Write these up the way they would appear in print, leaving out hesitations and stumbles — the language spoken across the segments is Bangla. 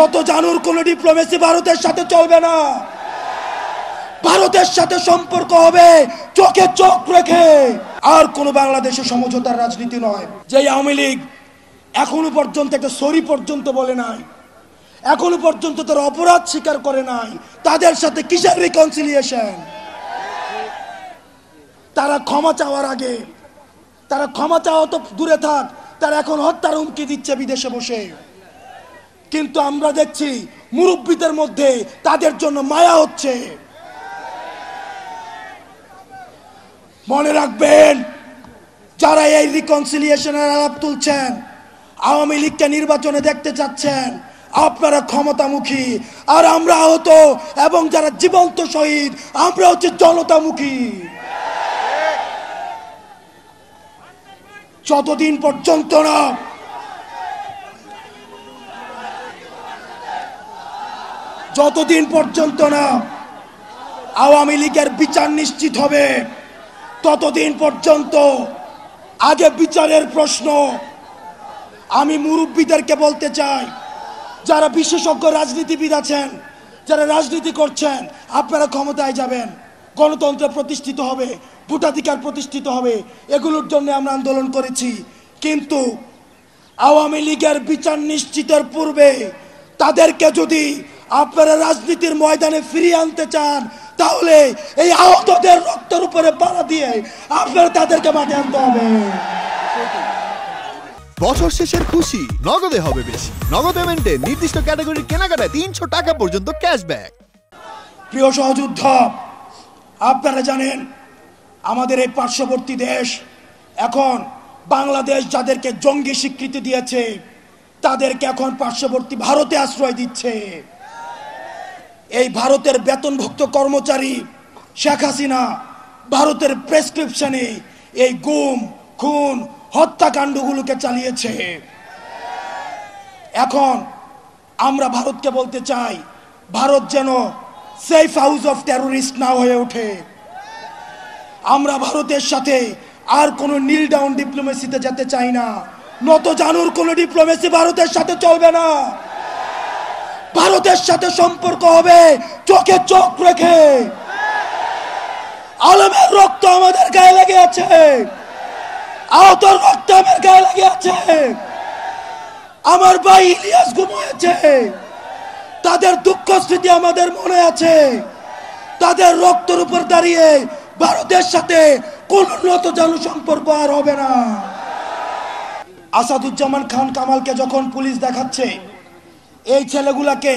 নত জানুর কোন ডিপ্লোমেসি ভারতের সাথে চলবে না। ভারতের সাথে সম্পর্ক হবে চোখে চোখ রেখে, আর কোন বাংলাদেশের সমঝোতার রাজনীতি নয়। যে আওয়ামী লীগ এখনো পর্যন্ত একটা সরি পর্যন্ত বলে নাই, এখনো পর্যন্ত তারা অপরাধ স্বীকার করে নাই, তাদের সাথে কিসের রিকনসিলিয়েশন? তারা ক্ষমা চাওয়ার আগে, তারা ক্ষমা চাওয়া তো দূরে থাক, তারা এখন হত্যার হুমকি দিচ্ছে বিদেশে বসে। কিন্তু আমরা দেখছি মুরব্বীদের মধ্যে তাদের জন্য মায়া হচ্ছে। মনে রাখবেন, যারা এই রিকনসিলিয়েশনের আলাপ তুলছেন, আওয়ামী লীগকে নির্বাচনে দেখতে চাচ্ছেন, আপনারা ক্ষমতামুখী, আর আমরা আহত এবং যারা জীবন্ত শহীদ আমরা হচ্ছে জনতামুখী। যতদিন পর্যন্ত না আওয়ামী লীগের বিচার নিশ্চিত হবে, ততদিন পর্যন্ত আগে বিচারের প্রশ্ন। আমি মুরব্বীদেরকে বলতে চাই, যারা বিশেষজ্ঞ রাজনীতিবিদ আছেন, যারা রাজনীতি করছেন, আপনারা ক্ষমতায় যাবেন, গণতন্ত্র প্রতিষ্ঠিত হবে, ভোটাধিকার প্রতিষ্ঠিত হবে, এগুলোর জন্য আমরা আন্দোলন করেছি। কিন্তু আওয়ামী লীগের বিচার নিশ্চিতের পূর্বে তাদেরকে যদি আপনারা রাজনীতির ময়দানে ফিরিয়ে আনতে চান, তাহলে এই আহতদের রক্তের উপরে পাড়া দিয়ে আপনারা তাদেরকে মাঠে আনতে হবে। বছর শেষের খুশি নগদে হবে বেশি। নগদ পেমেন্টে নির্দিষ্ট ক্যাটাগরির কেনাকাটায় ৩০০ টাকা পর্যন্ত ক্যাশব্যাক। প্রিয় সহযোদ্ধা, আপনারা জানেন আমাদের এই পার্শ্ববর্তী দেশ এখন বাংলাদেশ যাদেরকে জঙ্গি স্বীকৃতি দিয়েছে, তাদেরকে এখন পার্শ্ববর্তী ভারতে আশ্রয় দিচ্ছে। এই ভারতের বেতনভুক্ত কর্মচারী শেখ হাসিনা ভারতের প্রেসক্রিপশনে এই গুম, খুন, হত্যাকাণ্ডগুলোকে চালিয়েছে। এখন আমরা ভারতকে বলতে চাই, ভারত যেন সেফ হাউস অফ টেররিস্ট না হয়ে ওঠে। আমরা ভারতের সাথে আর কোনো নীল ডাউন ডিপ্লোমেসিতে যেতে চাই না। নত জানুর কোনো ডিপ্লোমেসি ভারতের সাথে চলবে না। ভারতের সাথে সম্পর্ক হবে চোখে চোখ রেখে। আলমের রক্ত আমাদের গায়ে লেগে আছে, আহতর রক্ত আমার গায়ে লেগে আছে। আমার ভাই ইলিয়াস গুম হয়েছে, তাদের দুঃখ স্মৃতি আমাদের মনে আছে। তাদের রক্তের উপর দাঁড়িয়ে ভারতের সাথে কোন নত জানু সম্পর্ক আর হবে না। আসাদুজ্জামান খান কামালকে যখন পুলিশ দেখাচ্ছে, এই ছেলেগুলাকে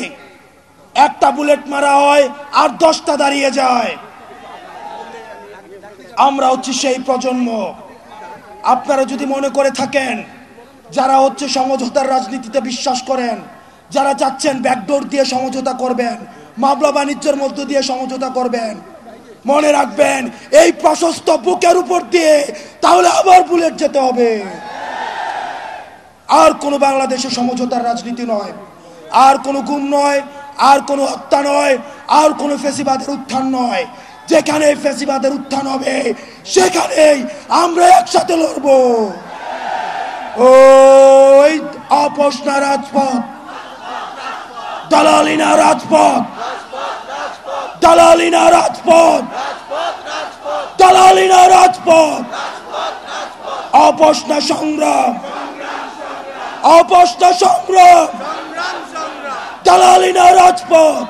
একটা বুলেট মারা হয় আর 10টা দাঁড়িয়ে যায়। আমরা হচ্ছে সেই প্রজন্ম। আপনারা যদি মনে করে থাকেন, যারা হচ্ছে সমঝোতার রাজনীতিতে বিশ্বাস করেন, যারা চাচ্ছেন ব্যাকডোর দিয়ে সমঝোতা করবেন, মামলা বাণিজ্যের মধ্য দিয়ে সমঝোতা করবেন, মনে রাখবেন এই প্রশস্ত বুকের উপর দিয়ে তাহলে আবার বুলেট যেতে হবে। আর কোনো বাংলাদেশের সমঝোতার রাজনীতি নয়, আর কোনো গুম নয়, আর কোনো হত্যা নয়, আর কোনো ফ্যাসিবাদের উত্থান নয়। যেখানে ফ্যাসিবাদের উত্থান হবে সেখানেই আমরা একসাথে লড়ব। ওই আপোষ না রাজপথ, দালালি না রাজপথ, দালালি না রাজপথ, দালালি না রাজপথ, আপোষ না সংগ্রাম, আপোষ না সংগ্রাম, দালালি না রাজপথ।